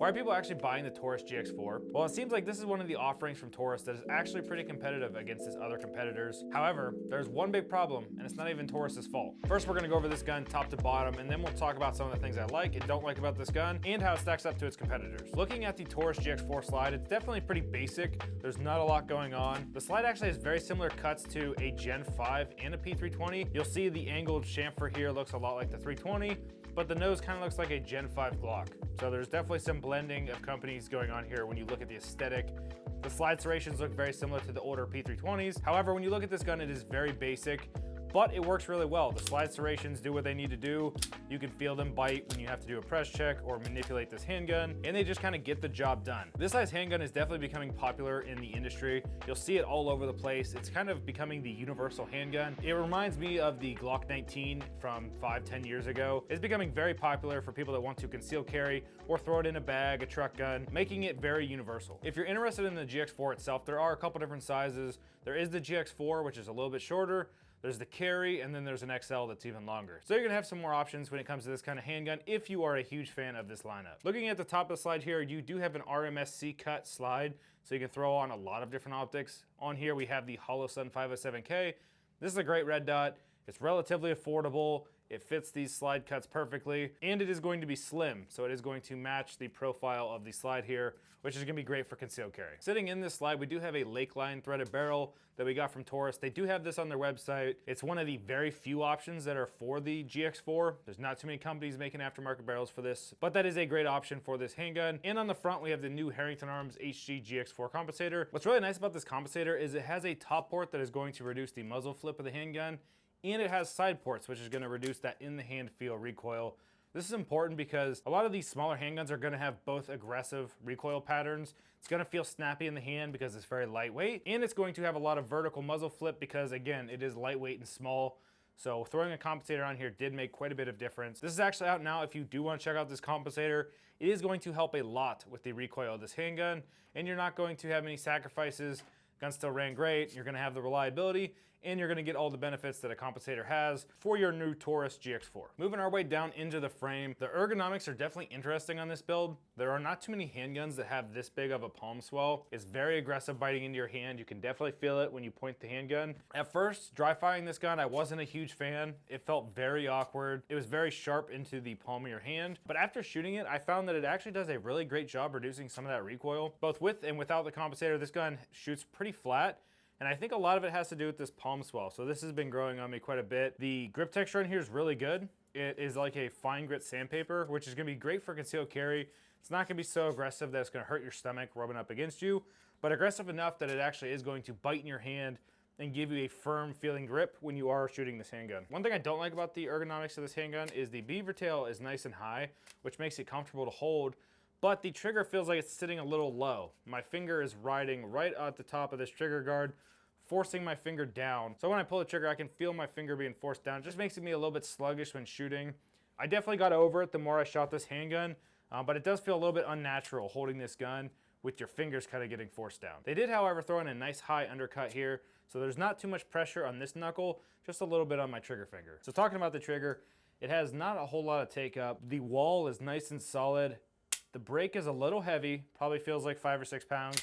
Why are people actually buying the Taurus GX4? Well, it seems like this is one of the offerings from Taurus that is actually pretty competitive against its other competitors. However, there's one big problem, and it's not even Taurus's fault. First, we're gonna go over this gun top to bottom, and then we'll talk about some of the things I like and don't like about this gun, and how it stacks up to its competitors. Looking at the Taurus GX4 slide, it's definitely pretty basic. There's not a lot going on. The slide actually has very similar cuts to a Gen 5 and a P320. You'll see the angled chamfer here looks a lot like the 320, but the nose kind of looks like a Gen 5 Glock. So there's definitely some blending of companies going on here when you look at the aesthetic. The slide serrations look very similar to the older P320s. However, when you look at this gun, it is very basic, but it works really well. The slide serrations do what they need to do. You can feel them bite when you have to do a press check or manipulate this handgun, and they just kind of get the job done. This size handgun is definitely becoming popular in the industry. You'll see it all over the place. It's kind of becoming the universal handgun. It reminds me of the Glock 19 from 5-10 years ago. It's becoming very popular for people that want to conceal carry or throw it in a bag, a truck gun, making it very universal. If you're interested in the GX4 itself, there are a couple different sizes. There is the GX4, which is a little bit shorter. There's the carry, and then there's an XL that's even longer. So you're gonna have some more options when it comes to this kind of handgun if you are a huge fan of this lineup. Looking at the top of the slide here, you do have an RMSC cut slide, so you can throw on a lot of different optics. On here, we have the Holosun 507K. This is a great red dot. It's relatively affordable. It fits these slide cuts perfectly, and it is going to be slim, so it is going to match the profile of the slide here, which is gonna be great for concealed carry. Sitting in this slide, we do have a Lakeline threaded barrel that we got from Taurus. They do have this on their website. It's one of the very few options that are for the GX4. There's not too many companies making aftermarket barrels for this, but that is a great option for this handgun. And on the front, we have the new Herrington Arms HG GX4 compensator. What's really nice about this compensator is it has a top port that is going to reduce the muzzle flip of the handgun, and it has side ports, which is going to reduce that in the hand feel recoil. This is important because a lot of these smaller handguns are going to have both aggressive recoil patterns. It's going to feel snappy in the hand because it's very lightweight, and it's going to have a lot of vertical muzzle flip because, again, it is lightweight and small. So throwing a compensator on here did make quite a bit of difference. This is actually out now if you do want to check out this compensator. It is going to help a lot with the recoil of this handgun, and you're not going to have any sacrifices. Gun still ran great, you're gonna have the reliability, and you're gonna get all the benefits that a compensator has for your new Taurus GX4. Moving our way down into the frame, the ergonomics are definitely interesting on this build. There are not too many handguns that have this big of a palm swell. It's very aggressive biting into your hand. You can definitely feel it when you point the handgun. At first, dry firing this gun, I wasn't a huge fan. It felt very awkward. It was very sharp into the palm of your hand. But after shooting it, I found that it actually does a really great job reducing some of that recoil. Both with and without the compensator, this gun shoots pretty flat. And I think a lot of it has to do with this palm swell. So this has been growing on me quite a bit. The grip texture on here is really good. It is like a fine grit sandpaper, which is gonna be great for concealed carry. It's not gonna be so aggressive that it's gonna hurt your stomach rubbing up against you, but aggressive enough that it actually is going to bite in your hand and give you a firm feeling grip when you are shooting this handgun. One thing I don't like about the ergonomics of this handgun is the beaver tail is nice and high, which makes it comfortable to hold, but the trigger feels like it's sitting a little low. My finger is riding right at the top of this trigger guard, forcing my finger down. So when I pull the trigger, I can feel my finger being forced down. It just makes me a little bit sluggish when shooting. I definitely got over it the more I shot this handgun, but it does feel a little bit unnatural holding this gun with your fingers kind of getting forced down. They did, however, throw in a nice high undercut here, so there's not too much pressure on this knuckle, just a little bit on my trigger finger. So talking about the trigger, it has not a whole lot of take up. The wall is nice and solid. The brake is a little heavy, probably feels like 5 or 6 pounds.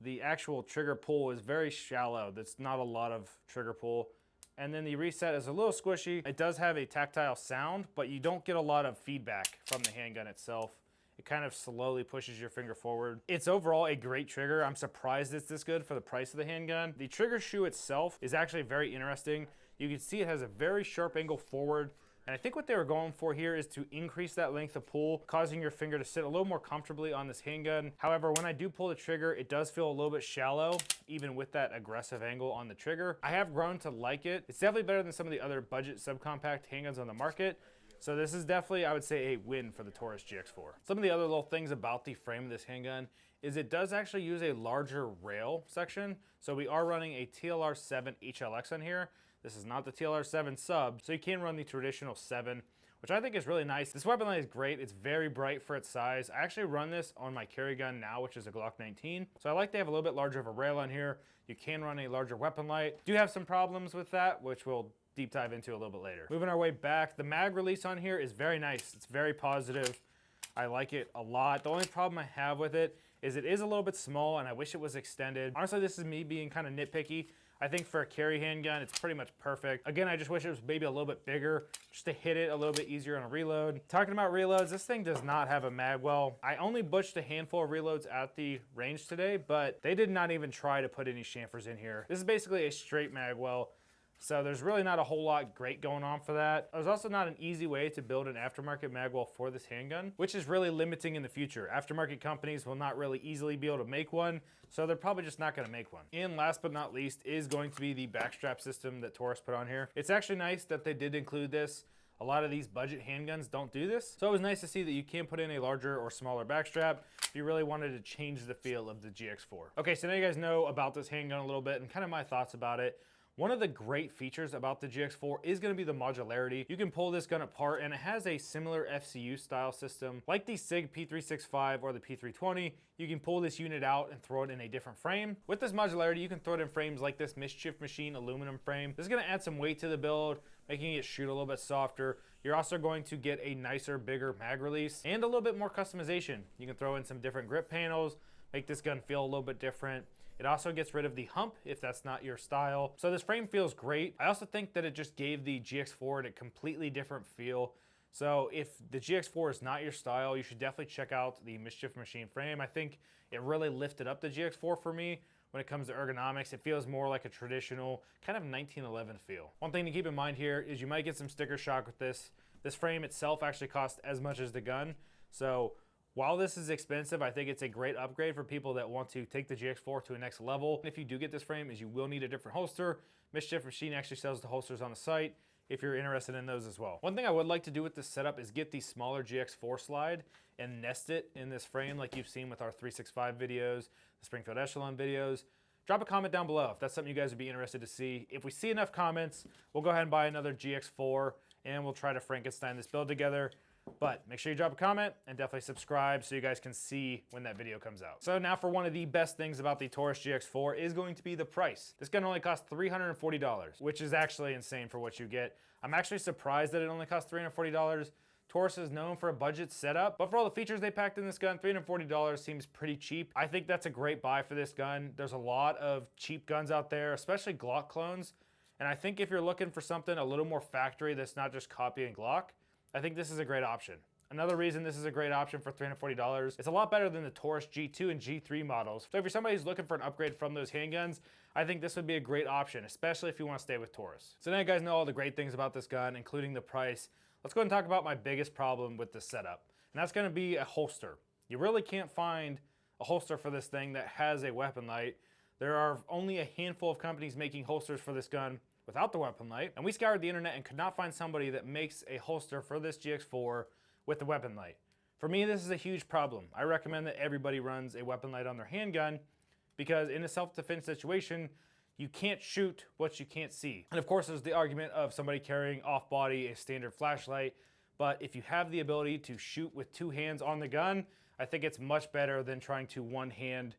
The actual trigger pull is very shallow. That's not a lot of trigger pull. And then the reset is a little squishy. It does have a tactile sound, but you don't get a lot of feedback from the handgun itself. It kind of slowly pushes your finger forward. It's overall a great trigger. I'm surprised it's this good for the price of the handgun. The trigger shoe itself is actually very interesting. You can see it has a very sharp angle forward. And I think what they were going for here is to increase that length of pull, causing your finger to sit a little more comfortably on this handgun. However, when I do pull the trigger, it does feel a little bit shallow, even with that aggressive angle on the trigger. I have grown to like it. It's definitely better than some of the other budget subcompact handguns on the market. So this is definitely, I would say, a win for the Taurus GX4. Some of the other little things about the frame of this handgun is it does actually use a larger rail section. So we are running a TLR7 HLX on here. This is not the TLR7 sub, so you can run the traditional 7, which I think is really nice. This weapon light is great. It's very bright for its size. I actually run this on my carry gun now, which is a Glock 19. So I like to have a little bit larger of a rail on here. You can run a larger weapon light. Do have some problems with that, which we'll deep dive into a little bit later. Moving our way back, the mag release on here is very nice. It's very positive. I like it a lot. The only problem I have with it is a little bit small and I wish it was extended. Honestly, this is me being kind of nitpicky. I think for a carry handgun, it's pretty much perfect. Again, I just wish it was maybe a little bit bigger just to hit it a little bit easier on a reload. Talking about reloads, this thing does not have a mag well. I only butched a handful of reloads at the range today, but they did not even try to put any chamfers in here. This is basically a straight mag well. So there's really not a whole lot great going on for that. There's also not an easy way to build an aftermarket magwell for this handgun, which is really limiting in the future. Aftermarket companies will not really easily be able to make one, so they're probably just not gonna make one. And last but not least is going to be the backstrap system that Taurus put on here. It's actually nice that they did include this. A lot of these budget handguns don't do this. So it was nice to see that you can put in a larger or smaller backstrap if you really wanted to change the feel of the GX4. Okay, so now you guys know about this handgun a little bit and kind of my thoughts about it. One of the great features about the GX4 is going to be the modularity. You can pull this gun apart and it has a similar FCU style system. Like the SIG P365 or the P320, you can pull this unit out and throw it in a different frame. With this modularity, you can throw it in frames like this Mischief Machine aluminum frame. This is going to add some weight to the build, making it shoot a little bit softer. You're also going to get a nicer, bigger mag release and a little bit more customization. You can throw in some different grip panels, make this gun feel a little bit different. It also gets rid of the hump if that's not your style. So this frame feels great. I also think that it just gave the GX4 a completely different feel. So if the GX4 is not your style, you should definitely check out the Mischief Machine frame. I think it really lifted up the GX4 for me. When it comes to ergonomics, it feels more like a traditional kind of 1911 feel. One thing to keep in mind here is you might get some sticker shock with this. This frame itself actually costs as much as the gun. So while this is expensive, I think it's a great upgrade for people that want to take the GX4 to a next level. And if you do get this frame, is you will need a different holster. Mischief Machine actually sells the holsters on the site if you're interested in those as well. One thing I would like to do with this setup is get the smaller GX4 slide and nest it in this frame like you've seen with our 365 videos, the Springfield Echelon videos. Drop a comment down below if that's something you guys would be interested to see. If we see enough comments, we'll go ahead and buy another GX4 and we'll try to Frankenstein this build together. But make sure you drop a comment and definitely subscribe so you guys can see when that video comes out. So now for one of the best things about the Taurus GX4 is going to be the price. This gun only costs $340, which is actually insane for what you get. I'm actually surprised that it only costs $340. Taurus is known for a budget setup, but for all the features they packed in this gun, $340 seems pretty cheap. I think that's a great buy for this gun. There's a lot of cheap guns out there, especially Glock clones. And I think if you're looking for something a little more factory that's not just copying Glock, I think this is a great option. Another reason this is a great option for $340, it's a lot better than the Taurus G2 and G3 models. So if you're somebody who's looking for an upgrade from those handguns, I think this would be a great option, especially if you want to stay with Taurus. So now you guys know all the great things about this gun, including the price. Let's go ahead and talk about my biggest problem with this setup, and that's going to be a holster. You really can't find a holster for this thing that has a weapon light. There are only a handful of companies making holsters for this gun without the weapon light, and we scoured the internet and could not find somebody that makes a holster for this GX4 with the weapon light. For me, this is a huge problem. I recommend that everybody runs a weapon light on their handgun because in a self-defense situation, you can't shoot what you can't see. And of course, there's the argument of somebody carrying off-body a standard flashlight, but if you have the ability to shoot with two hands on the gun, I think it's much better than trying to one hand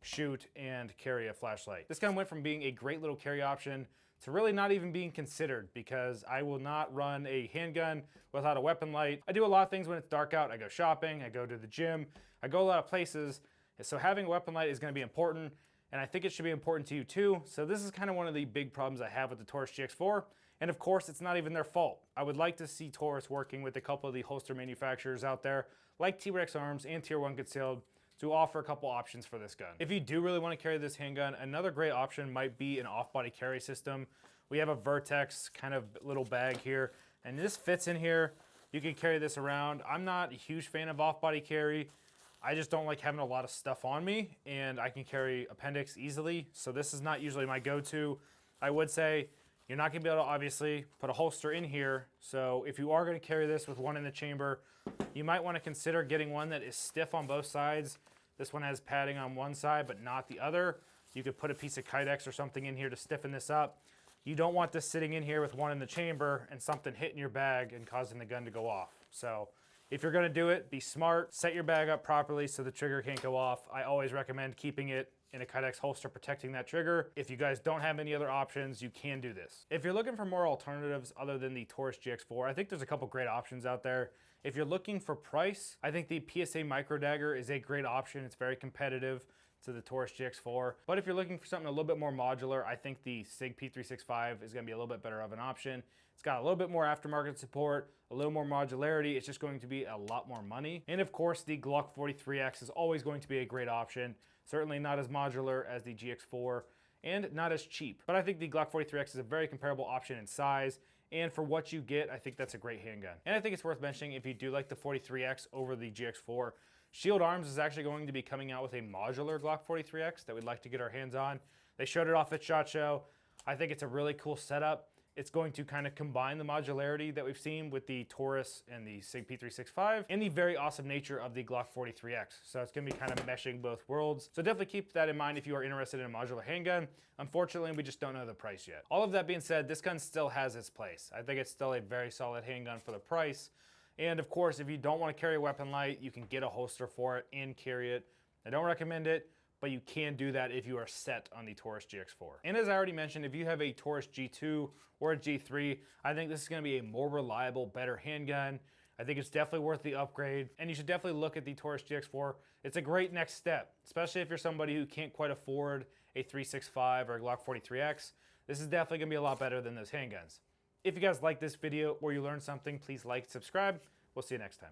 shoot and carry a flashlight. This gun went from being a great little carry option to really not even being considered because I will not run a handgun without a weapon light. I do a lot of things when it's dark out. I go shopping, I go to the gym, I go a lot of places. So having a weapon light is going to be important, and I think it should be important to you too. So this is kind of one of the big problems I have with the Taurus GX4. And of course, it's not even their fault. I would like to see Taurus working with a couple of the holster manufacturers out there, like T-Rex Arms and Tier 1 Concealed, to offer a couple options for this gun. If you do really want to carry this handgun, another great option might be an off-body carry system. We have a Vertex kind of little bag here, and this fits in here. You can carry this around. I'm not a huge fan of off-body carry. I just don't like having a lot of stuff on me, and I can carry appendix easily, so this is not usually my go-to. I would say you're not gonna be able to obviously put a holster in here, so if you are gonna carry this with one in the chamber, you might wanna consider getting one that is stiff on both sides. This one has padding on one side, but not the other. You could put a piece of Kydex or something in here to stiffen this up. You don't want this sitting in here with one in the chamber and something hitting your bag and causing the gun to go off. So if you're gonna do it, be smart, set your bag up properly so the trigger can't go off. I always recommend keeping it in a Kydex holster protecting that trigger. If you guys don't have any other options, you can do this. If you're looking for more alternatives other than the Taurus GX4, I think there's a couple great options out there. If you're looking for price, I think the PSA micro dagger is a great option. It's very competitive to the Taurus GX4. But if you're looking for something a little bit more modular, I think the SIG P365 is gonna be a little bit better of an option. It's got a little bit more aftermarket support, a little more modularity. It's just going to be a lot more money. And of course, the Glock 43X is always going to be a great option. Certainly not as modular as the GX4 and not as cheap. But I think the Glock 43X is a very comparable option in size. And for what you get, I think that's a great handgun. And I think it's worth mentioning, if you do like the 43X over the GX4, Shield Arms is actually going to be coming out with a modular Glock 43X that we'd like to get our hands on. They showed it off at SHOT Show. I think it's a really cool setup. It's going to kind of combine the modularity that we've seen with the Taurus and the SIG P365 and the very awesome nature of the Glock 43X. So it's going to be kind of meshing both worlds. So definitely keep that in mind if you are interested in a modular handgun. Unfortunately, we just don't know the price yet. All of that being said, this gun still has its place. I think it's still a very solid handgun for the price. And of course, if you don't want to carry a weapon light, you can get a holster for it and carry it. I don't recommend it, but you can do that if you are set on the Taurus GX4. And as I already mentioned, if you have a Taurus G2 or a G3, I think this is gonna be a more reliable, better handgun. I think it's definitely worth the upgrade, and you should definitely look at the Taurus GX4. It's a great next step, especially if you're somebody who can't quite afford a 365 or a Glock 43X. This is definitely gonna be a lot better than those handguns. If you guys like this video or you learned something, please like, subscribe. We'll see you next time.